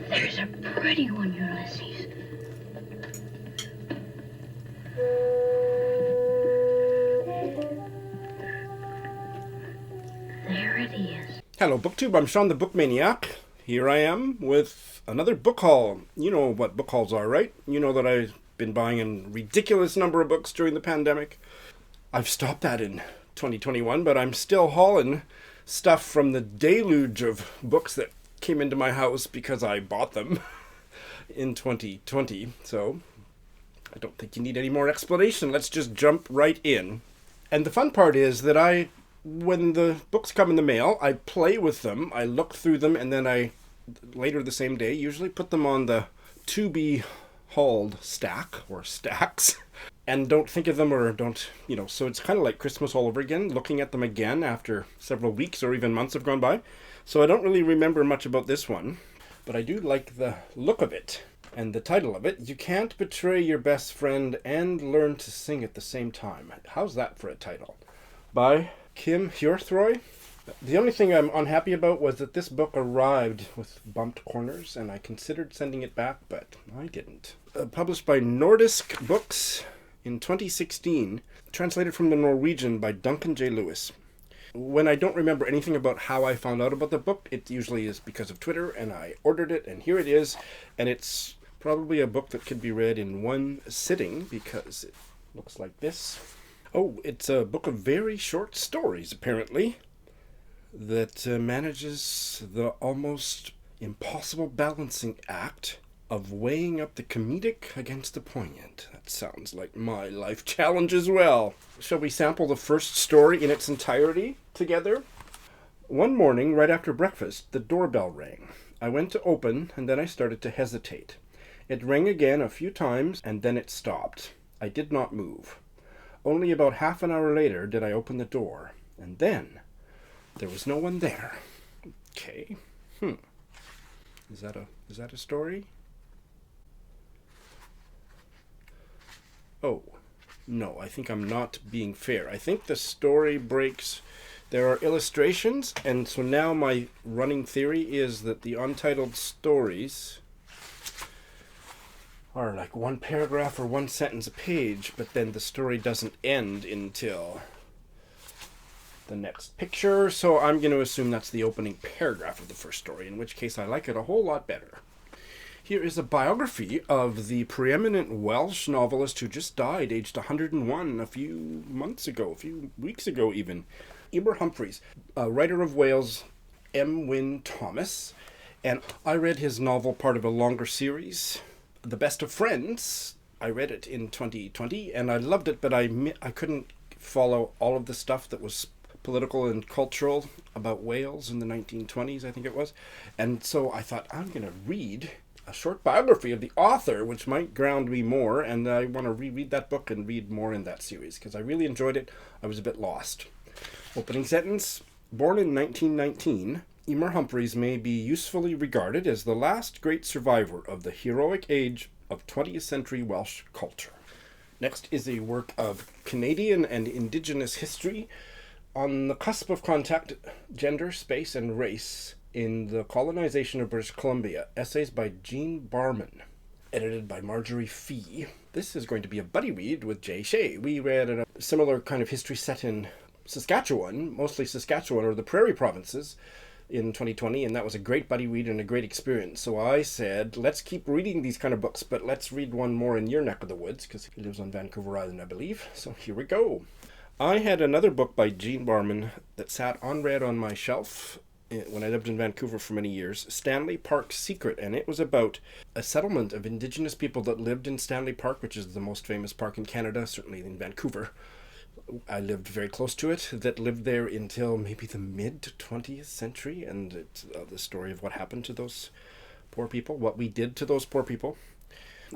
There's a pretty one, Ulysses. There it is. Hello, BookTube. I'm Sean the Book Maniac. Here I am with another book haul. You know what book hauls are, right? You know that I've been buying a ridiculous number of books during the pandemic. I've stopped that in 2021, but I'm still hauling stuff from the deluge of books that came into my house because I bought them in 2020. So I don't think you need any more explanation. Let's just jump right in. And the fun part is that when the books come in the mail, I play with them, I look through them, and then I, later the same day, usually put them on the to-be hauled stack, or stacks, and don't think of them or don't, so it's kind of like Christmas all over again, looking at them again after several weeks or even months have gone by. So I don't really remember much about this one, but I do like the look of it. And the title of it, You Can't Betray Your Best Friend and Learn to Sing at the Same Time. How's that for a title? By Kim Hiorthøy. The only thing I'm unhappy about was that this book arrived with bumped corners, and I considered sending it back, but I didn't. Published by Nordisk Books in 2016, translated from the Norwegian by Duncan J. Lewis. When I don't remember anything about how I found out about the book, it usually is because of Twitter, and I ordered it, and here it is, and it's probably a book that could be read in one sitting, because it looks like this. Oh, it's a book of very short stories, apparently, that manages the almost impossible balancing act of weighing up the comedic against the poignant. That sounds like my life challenge as well. Shall we sample the first story in its entirety together? One morning, right after breakfast, the doorbell rang. I went to open, and then I started to hesitate. It rang again a few times, and then it stopped. I did not move. Only about half an hour later did I open the door, and then there was no one there. Okay. Is that a story? Oh, no, I think I'm not being fair. I think the story breaks. There are illustrations, and so now my running theory is that the untitled stories are like one paragraph or one sentence a page, but then the story doesn't end until the next picture, so I'm going to assume that's the opening paragraph of the first story, in which case I like it a whole lot better. Here is a biography of the preeminent Welsh novelist who just died, aged 101, a few weeks ago even. Emyr Humphreys, a writer of Wales, Wynn Thomas, and I read his novel, part of a longer series, The Best of Friends. I read it in 2020, and I loved it, but I couldn't follow all of the stuff that was political and cultural about Wales in the 1920s, I think it was. And so I thought, I'm going to read a short biography of the author, which might ground me more, and I want to reread that book and read more in that series, because I really enjoyed it. I was a bit lost. Opening sentence. Born in 1919, Emyr Humphreys may be usefully regarded as the last great survivor of the heroic age of 20th century Welsh culture. Next is a work of Canadian and Indigenous history on the cusp of contact, gender, space, and race in the colonization of British Columbia. Essays by Barman, edited by Margery Fee. This is going to be a buddy read with Jay Shea. We read a similar kind of history set in Saskatchewan, mostly Saskatchewan or the Prairie provinces, in 2020, and that was a great buddy read and a great experience. So I said, let's keep reading these kind of books, but let's read one more in your neck of the woods, because he lives on Vancouver Island, I believe. So here we go. I had another book by Barman that sat unread on my shelf when I lived in Vancouver for many years, Stanley Park's Secret, and it was about a settlement of Indigenous people that lived in Stanley Park, which is the most famous park in Canada, certainly in Vancouver. I lived very close to it, that lived there until maybe the mid-20th century, and it's the story of what happened to those poor people, what we did to those poor people.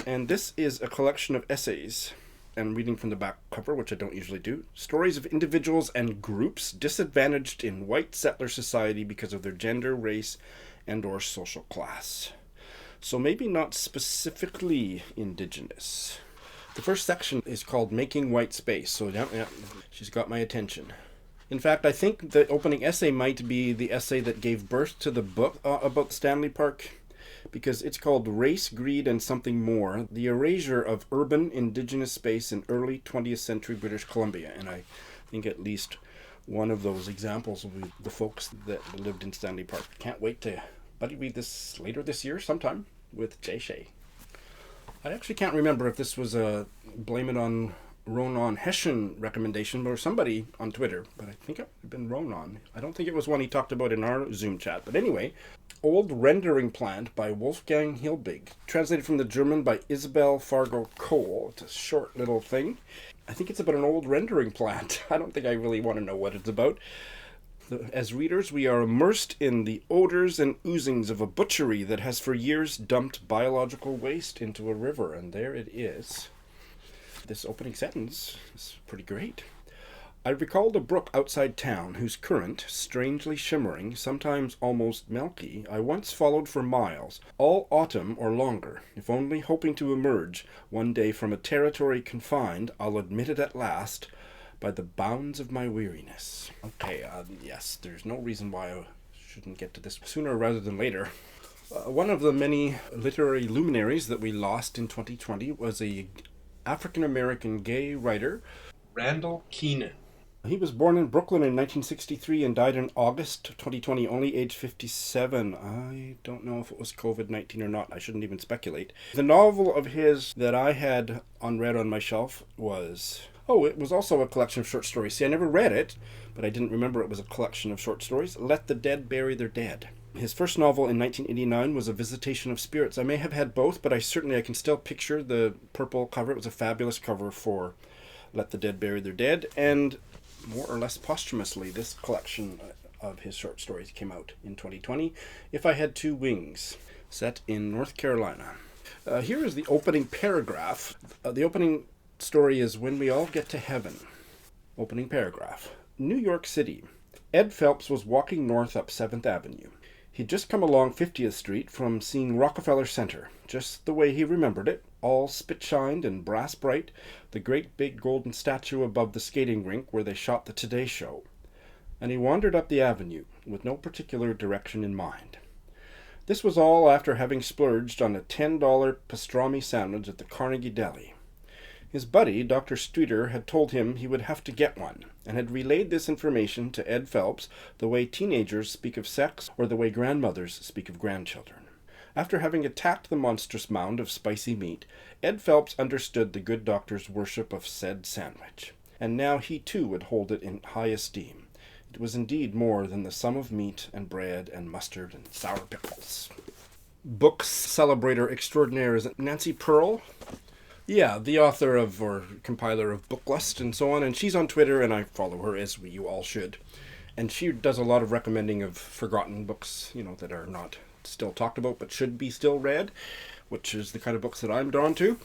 And this is a collection of essays, and reading from the back cover, which I don't usually do, stories of individuals and groups disadvantaged in white settler society because of their gender, race, and or social class. So maybe not specifically Indigenous. The first section is called Making White Space, so yeah, she's got my attention. In fact, I think the opening essay might be the essay that gave birth to the book about Stanley Park, because it's called Race, Greed, and Something More, The Erasure of Urban Indigenous Space in Early 20th Century British Columbia. And I think at least one of those examples will be the folks that lived in Stanley Park. Can't wait to read this later this year sometime with Jay Shea. I actually can't remember if this was a Blame It on Ronan Hessian recommendation or somebody on Twitter, but I think it would have been Ronan. I don't think it was one he talked about in our Zoom chat. But anyway, Old Rendering Plant by Wolfgang Hilbig, translated from the German by Isabel Fargo Cole. It's a short little thing. I think it's about an old rendering plant. I don't think I really want to know what it's about. As readers, we are immersed in the odors and oozings of a butchery that has for years dumped biological waste into a river, and there it is. This opening sentence is pretty great. I recalled a brook outside town whose current, strangely shimmering, sometimes almost milky, I once followed for miles, all autumn or longer, if only hoping to emerge one day from a territory confined, I'll admit it at last, by the bounds of my weariness. Okay, yes, there's no reason why I shouldn't get to this sooner rather than later. One of the many literary luminaries that we lost in 2020 was a African-American gay writer, Randall Keenan. He was born in Brooklyn in 1963 and died in August 2020, only age 57. I don't know if it was COVID-19 or not. I shouldn't even speculate. The novel of his that I had unread on my shelf was... it was also a collection of short stories. See, I never read it, but I didn't remember it was a collection of short stories. Let the Dead Bury Their Dead. His first novel in 1989 was A Visitation of Spirits. I may have had both, but I can still picture the purple cover. It was a fabulous cover for Let the Dead Bury Their Dead. And more or less posthumously, this collection of his short stories came out in 2020, If I Had Two Wings, set in North Carolina. Here is the opening paragraph. The opening story is When We All Get to Heaven. Opening paragraph. New York City. Ed Phelps was walking north up 7th Avenue. He'd just come along 50th Street from seeing Rockefeller Center, just the way he remembered it, all spit-shined and brass-bright, the great big golden statue above the skating rink where they shot the Today Show. And he wandered up the avenue, with no particular direction in mind. This was all after having splurged on a $10 pastrami sandwich at the Carnegie Deli. His buddy, Dr. Streeter, had told him he would have to get one, and had relayed this information to Ed Phelps the way teenagers speak of sex or the way grandmothers speak of grandchildren. After having attacked the monstrous mound of spicy meat, Ed Phelps understood the good doctor's worship of said sandwich, and now he too would hold it in high esteem. It was indeed more than the sum of meat and bread and mustard and sour pickles. Book celebrator extraordinaire, is it Nancy Pearl? Yeah, the author of, or compiler of Booklust and so on, and she's on Twitter, and I follow her, as you all should. And she does a lot of recommending of forgotten books, that are not still talked about, but should be still read, which is the kind of books that I'm drawn to.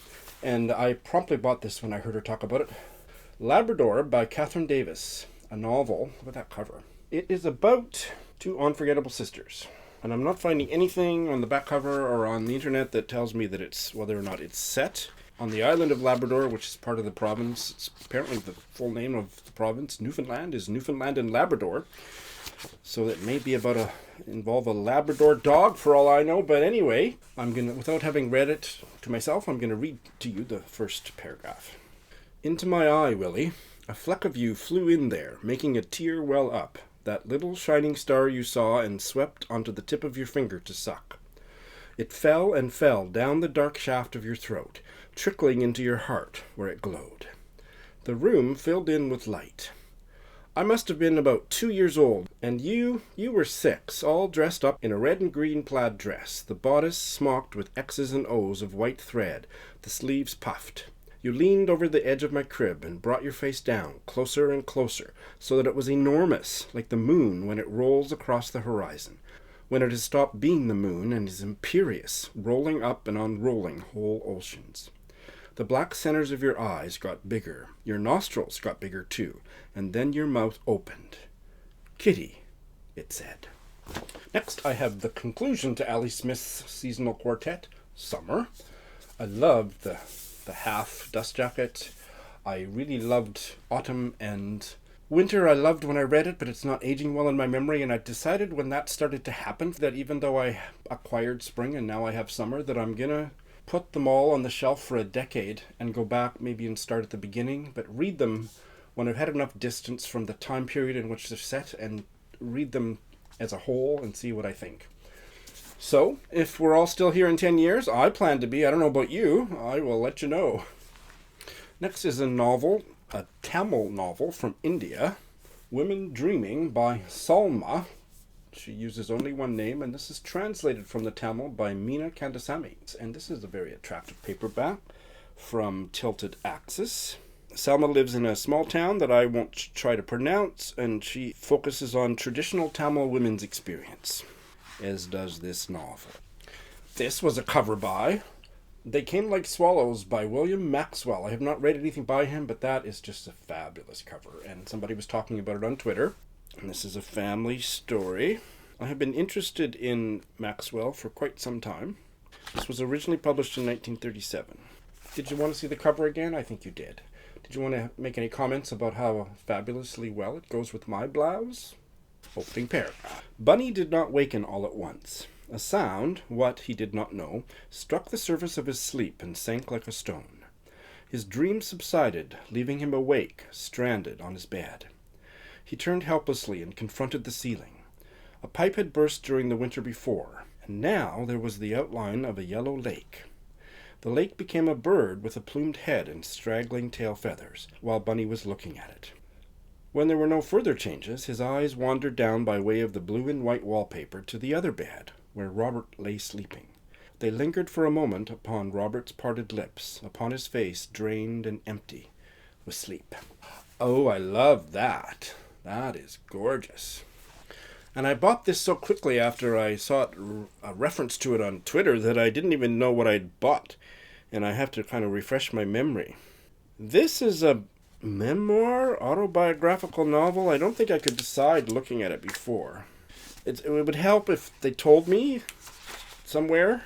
And I promptly bought this when I heard her talk about it. Labrador by Kathryn Davis, a novel. Look at that cover. It is about two unforgettable sisters. And I'm not finding anything on the back cover or on the internet that tells me that it's whether or not it's set on the island of Labrador, which is part of the province. It's apparently the full name of the province. Newfoundland is Newfoundland and Labrador. So it may be involve a Labrador dog for all I know. But anyway, without having read it to myself, I'm going to read to you the first paragraph. Into my eye, Willie, a fleck of you flew in there, making a tear well up. That little shining star you saw and swept onto the tip of your finger to suck. It fell and fell down the dark shaft of your throat, trickling into your heart, where it glowed. The room filled in with light. I must have been about 2 years old, and you were 6, all dressed up in a red and green plaid dress, the bodice smocked with X's and O's of white thread, the sleeves puffed. You leaned over the edge of my crib and brought your face down, closer and closer, so that it was enormous, like the moon when it rolls across the horizon, when it has stopped being the moon and is imperious, rolling up and unrolling whole oceans. The black centers of your eyes got bigger, your nostrils got bigger too, and then your mouth opened. Kitty, it said. Next, I have the conclusion to Ali Smith's seasonal quartet, Summer. I loved the half dust jacket. I really loved Autumn and Winter I loved when I read it, but it's not aging well in my memory, and I decided when that started to happen that even though I acquired spring and now I have summer, that I'm gonna put them all on the shelf for a decade and go back maybe and start at the beginning, but read them when I've had enough distance from the time period in which they're set and read them as a whole and see what I think. So, if we're all still here in 10 years, I plan to be. I don't know about you. I will let you know. Next is a novel, a Tamil novel from India, Women Dreaming by Salma. She uses only one name, and this is translated from the Tamil by Meena Kandasamy. And this is a very attractive paperback from Tilted Axis. Salma lives in a small town that I won't try to pronounce, and she focuses on traditional Tamil women's experience, as does this novel. This was a cover by They Came Like Swallows by William Maxwell. I have not read anything by him, but that is just a fabulous cover, and somebody was talking about it on Twitter. And this is a family story. I have been interested in Maxwell for quite some time. This was originally published in 1937. Did you want to see the cover again? I think you did. Did you want to make any comments about how fabulously well it goes with my blouse? Opening paragraph. Bunny did not waken all at once. A sound, what he did not know, struck the surface of his sleep and sank like a stone. His dream subsided, leaving him awake, stranded on his bed. He turned helplessly and confronted the ceiling. A pipe had burst during the winter before, and now there was the outline of a yellow lake. The lake became a bird with a plumed head and straggling tail feathers, while Bunny was looking at it. When there were no further changes, his eyes wandered down by way of the blue and white wallpaper to the other bed, where Robert lay sleeping. They lingered for a moment upon Robert's parted lips, upon his face drained and empty with sleep. Oh, I love that. That is gorgeous. And I bought this so quickly after I saw a reference to it on Twitter that I didn't even know what I'd bought, and I have to kind of refresh my memory. This is a memoir, autobiographical novel. I don't think I could decide looking at it before. It would help if they told me somewhere.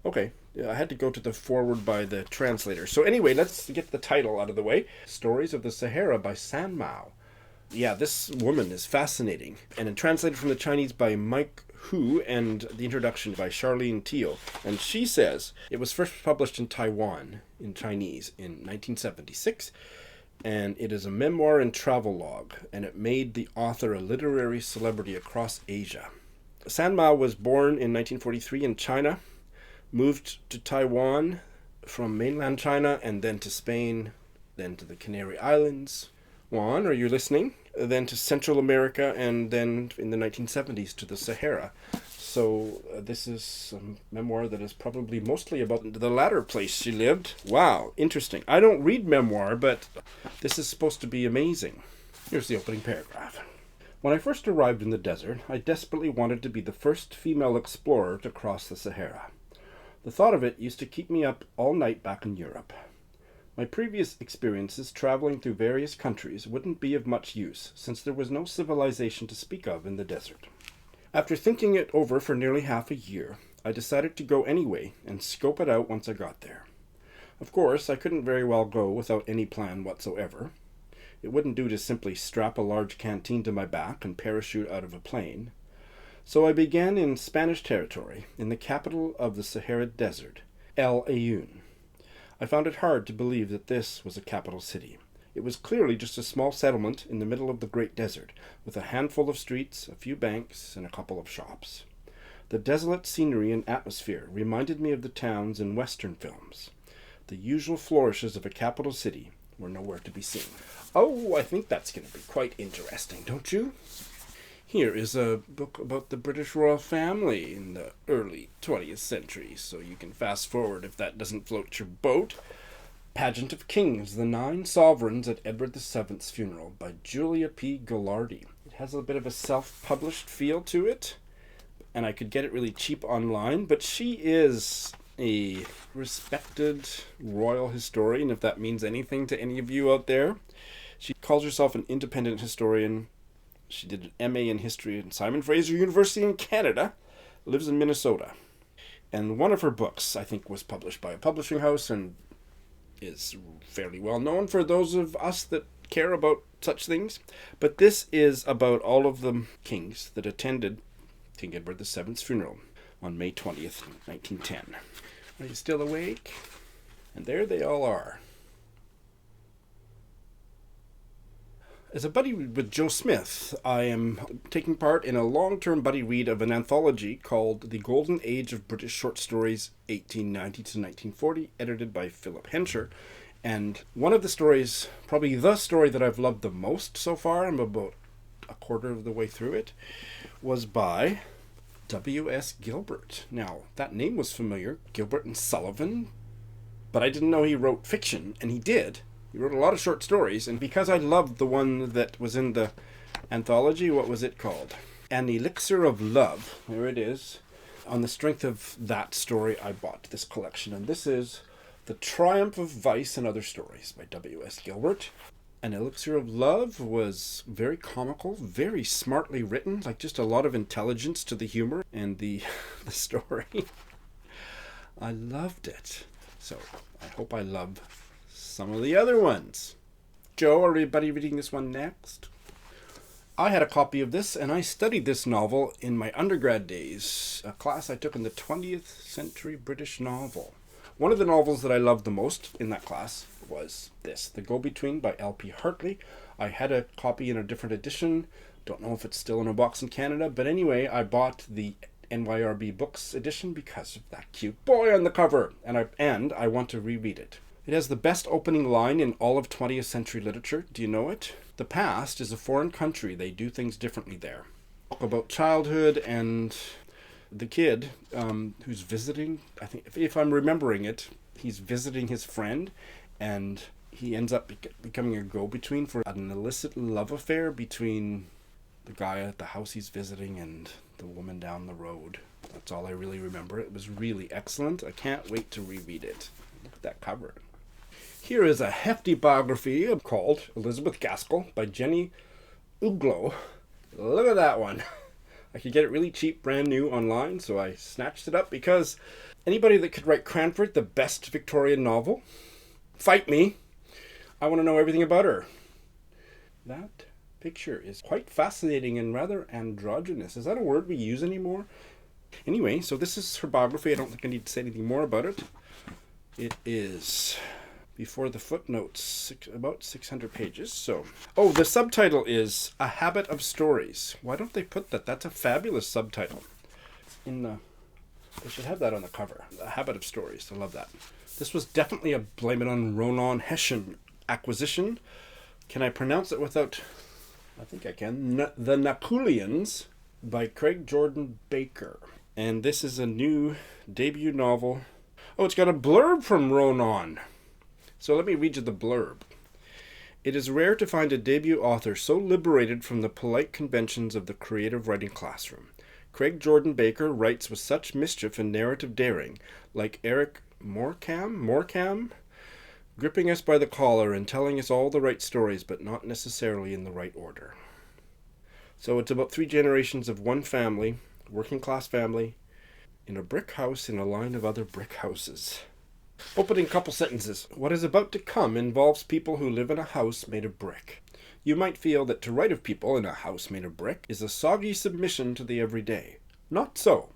Okay, I had to go to the foreword by the translator. So anyway, let's get the title out of the way. Stories of the Sahara by Sanmao. Yeah, this woman is fascinating. And translated from the Chinese by Mike Hu, and the introduction by Charlene Teo. And she says it was first published in Taiwan in Chinese in 1976. And it is a memoir and travelogue, and it made the author a literary celebrity across Asia. Sanmao was born in 1943 in China, moved to Taiwan from mainland China, and then to Spain, then to the Canary Islands. Juan, are you listening? Then to Central America, and then in the 1970s to the Sahara. So this is a memoir that is probably mostly about the latter place she lived. Wow, interesting. I don't read memoir, but this is supposed to be amazing. Here's the opening paragraph. When I first arrived in the desert, I desperately wanted to be the first female explorer to cross the Sahara. The thought of it used to keep me up all night back in Europe. My previous experiences traveling through various countries wouldn't be of much use, since there was no civilization to speak of in the desert. After thinking it over for nearly half a year, I decided to go anyway and scope it out once I got there. Of course, I couldn't very well go without any plan whatsoever. It wouldn't do to simply strap a large canteen to my back and parachute out of a plane. So I began in Spanish territory, in the capital of the Sahara Desert, El Ayoun. I found it hard to believe that this was a capital city. It was clearly just a small settlement in the middle of the Great Desert, with a handful of streets, a few banks, and a couple of shops. The desolate scenery and atmosphere reminded me of the towns in Western films. The usual flourishes of a capital city were nowhere to be seen. Oh, I think that's going to be quite interesting, don't you? Here is a book about the British royal family in the early 20th century, so you can fast forward if that doesn't float your boat. Pageant of Kings, The 9 Sovereigns at Edward VII's Funeral by Julia P. Ghilardi. It has a bit of a self-published feel to it, and I could get it really cheap online, but she is a respected royal historian, if that means anything to any of you out there. She calls herself an independent historian. She did an MA in history at Simon Fraser University in Canada, lives in Minnesota. And one of her books, I think, was published by a publishing house and is fairly well known for those of us that care about such things. But this is about all of the kings that attended King Edward VII's funeral on May 20th, 1910. Are you still awake? And there they all are. As a buddy with Joe Smith, I am taking part in a long-term buddy read of an anthology called The Golden Age of British Short Stories, 1890 to 1940, edited by Philip Hensher. And one of the stories, probably the story that I've loved the most so far, I'm about a quarter of the way through it, was by W.S. Gilbert. Now, that name was familiar, Gilbert and Sullivan, but I didn't know he wrote fiction, and he did. He wrote a lot of short stories, and because I loved the one that was in the anthology, what was it called? An Elixir of Love. There it is. On the strength of that story, I bought this collection, and this is The Triumph of Vice and Other Stories by W.S. Gilbert. An Elixir of Love was very comical, very smartly written, like just a lot of intelligence to the humor and the story. I loved it. So I hope I love some of the other ones. Joe, are everybody reading this one next? I had a copy of this, and I studied this novel in my undergrad days, a class I took in the 20th century British novel. One of the novels that I loved the most in that class was this, The Go-Between by L.P. Hartley. I had a copy in a different edition. Don't know if it's still in a box in Canada, but anyway, I bought the NYRB Books edition because of that cute boy on the cover, and I want to reread it. It has the best opening line in all of 20th century literature. Do you know it? The past is a foreign country. They do things differently there. About childhood and the kid who's visiting, I think, if I'm remembering it, he's visiting his friend, and he ends up becoming a go-between for an illicit love affair between the guy at the house he's visiting and the woman down the road. That's all I really remember. It was really excellent. I can't wait to reread it. Look at that cover. Here is a hefty biography called Elizabeth Gaskell by Jenny Uglow. Look at that one. I could get it really cheap, brand new online, so I snatched it up because anybody that could write Cranford, the best Victorian novel, fight me. I want to know everything about her. That picture is quite fascinating and rather androgynous. Is that a word we use anymore? Anyway, so this is her biography. I don't think I need to say anything more about it. It is, before the footnotes, about 600 pages. So, the subtitle is A Habit of Stories. Why don't they put that? That's a fabulous subtitle. They should have that on the cover. A Habit of Stories. I love that. This was definitely a Blame It on Ronan Hessian acquisition. Can I pronounce it without... I think I can. The Napoleons by Craig Jordan Baker. And this is a new debut novel. Oh, it's got a blurb from Ronan. So let me read you the blurb. It is rare to find a debut author so liberated from the polite conventions of the creative writing classroom. Craig Jordan Baker writes with such mischief and narrative daring, like Eric Morecambe, gripping us by the collar and telling us all the right stories, but not necessarily in the right order. So it's about 3 generations of one family, working class family, in a brick house in a line of other brick houses. Opening couple sentences. What is about to come involves people who live in a house made of brick. You might feel that to write of people in a house made of brick is a soggy submission to the everyday. Not so.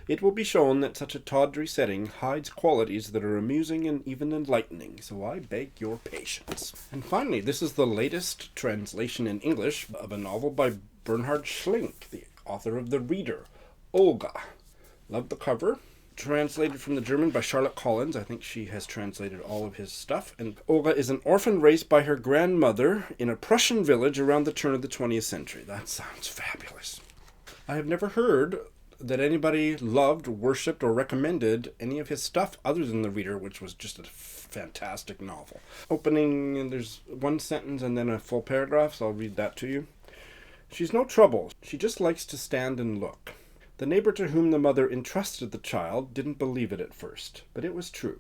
It will be shown that such a tawdry setting hides qualities that are amusing and even enlightening, so I beg your patience. And finally, this is the latest translation in English of a novel by Bernhard Schlink, the author of The Reader, Olga. Love the cover. Translated from the German by Charlotte Collins. I think she has translated all of his stuff. And Olga is an orphan raised by her grandmother in a Prussian village around the turn of the 20th century. That sounds fabulous. I have never heard that anybody loved, worshipped, or recommended any of his stuff other than The Reader, which was just a fantastic novel. Opening, and there's one sentence and then a full paragraph, so I'll read that to you. She's no trouble. She just likes to stand and look. The neighbor to whom the mother entrusted the child didn't believe it at first, but it was true.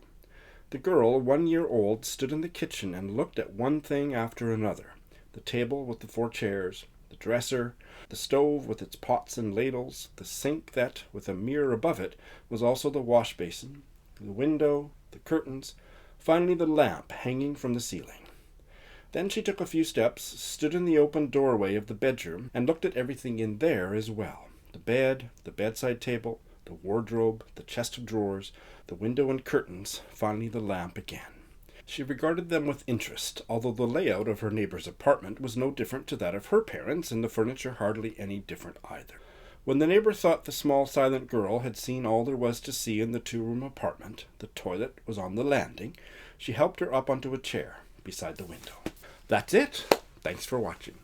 The girl, 1 year old, stood in the kitchen and looked at one thing after another. The table with the 4 chairs, the dresser, the stove with its pots and ladles, the sink that, with a mirror above it, was also the wash basin, the window, the curtains, finally the lamp hanging from the ceiling. Then she took a few steps, stood in the open doorway of the bedroom, and looked at everything in there as well. The bed, the bedside table, the wardrobe, the chest of drawers, the window and curtains, finally the lamp again. She regarded them with interest, although the layout of her neighbor's apartment was no different to that of her parents', and the furniture hardly any different either. When the neighbor thought the small silent girl had seen all there was to see in the two-room apartment, the toilet was on the landing, she helped her up onto a chair beside the window. That's it. Thanks for watching.